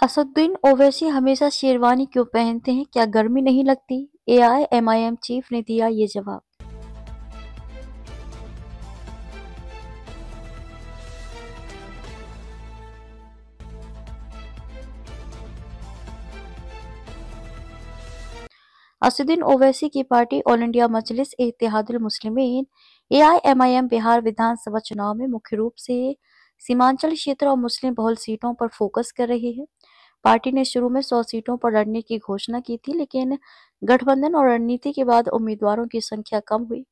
असदुद्दीन ओवैसी हमेशा शेरवानी क्यों पहनते हैं? क्या गर्मी नहीं लगती? एआईएमआईएम चीफ ने दिया ये जवाब। असदुद्दीन ओवैसी की पार्टी ऑल इंडिया मजलिस इत्तेहादुल मुस्लिमीन एआईएमआईएम बिहार विधानसभा चुनाव में मुख्य रूप से सीमांचल क्षेत्र और मुस्लिम बहुल सीटों पर फोकस कर रही है। पार्टी ने शुरू में 100 सीटों पर लड़ने की घोषणा की थी, लेकिन गठबंधन और रणनीति के बाद उम्मीदवारों की संख्या कम हुई।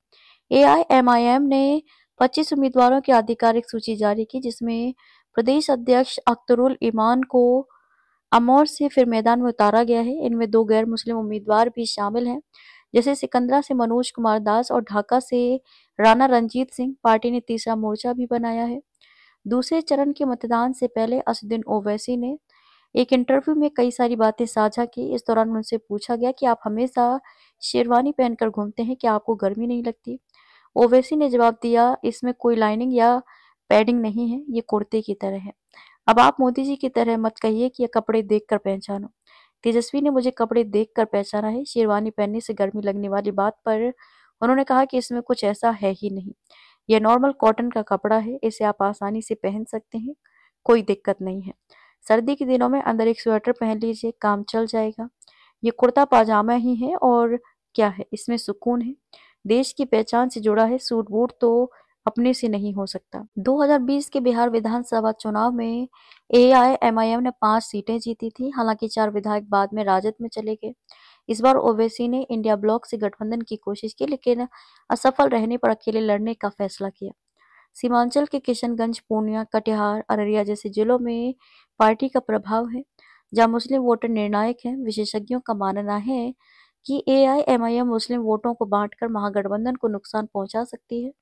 एआईएमआईएम ने 25 उम्मीदवारों की आधिकारिक सूची जारी की, जिसमें प्रदेश अध्यक्ष अख्तरुल ईमान को अमौर से फिर मैदान में उतारा गया है। इनमें 2 गैर मुस्लिम उम्मीदवार भी शामिल हैं, जैसे सिकंदरा से मनोज कुमार दास और ढाका से राणा रंजीत सिंह। पार्टी ने तीसरा मोर्चा भी बनाया है। दूसरे चरण के मतदान से पहले असदुद्दीन ओवैसी ने एक इंटरव्यू में कई सारी बातें साझा की। इस दौरान उनसे पूछा गया कि आप हमेशा शेरवानी पहनकर घूमते हैं, क्या आपको गर्मी नहीं लगती? ओवैसी ने जवाब दिया, इसमें कोई लाइनिंग या पैडिंग नहीं है, ये कुर्ते की तरह है। अब आप मोदी जी की तरह मत कहिए कि ये कपड़े देखकर पहचानो। तेजस्वी ने मुझे कपड़े देखकर पहचाना है। शेरवानी पहनने से गर्मी लगने वाली बात पर उन्होंने कहा कि इसमें कुछ ऐसा है ही नहीं। यह नॉर्मल कॉटन का कपड़ा है, इसे आप आसानी से पहन सकते हैं, कोई दिक्कत नहीं है। सर्दी के दिनों में अंदर एक स्वेटर पहन लीजिए, काम चल जाएगा। ये कुर्ता पाजामा ही है और क्या है, इसमें सुकून है। देश की पहचान से जुड़ा है, सूट बूट तो अपने से नहीं हो सकता। 2020 के बिहार विधानसभा चुनाव में एआईएमआईएम ने 5 सीटें जीती थी, हालांकि 4 विधायक बाद में राजद में चले गए। इस बार ओवैसी ने इंडिया ब्लॉक से गठबंधन की कोशिश की, लेकिन असफल रहने पर अकेले लड़ने का फैसला किया। सीमांचल के किशनगंज, पूर्णिया, कटिहार, अररिया जैसे जिलों में पार्टी का प्रभाव है, जहां मुस्लिम वोटर निर्णायक हैं। विशेषज्ञों का मानना है कि एआईएमआईएम मुस्लिम वोटों को बांटकर महागठबंधन को नुकसान पहुंचा सकती है,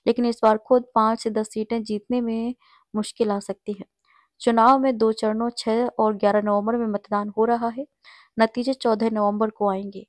लेकिन इस बार खुद 5 से 10 सीटें जीतने में मुश्किल आ सकती है। चुनाव में 2 चरणों 6 और 11 नवंबर में मतदान हो रहा है। नतीजे 14 नवंबर को आएंगे।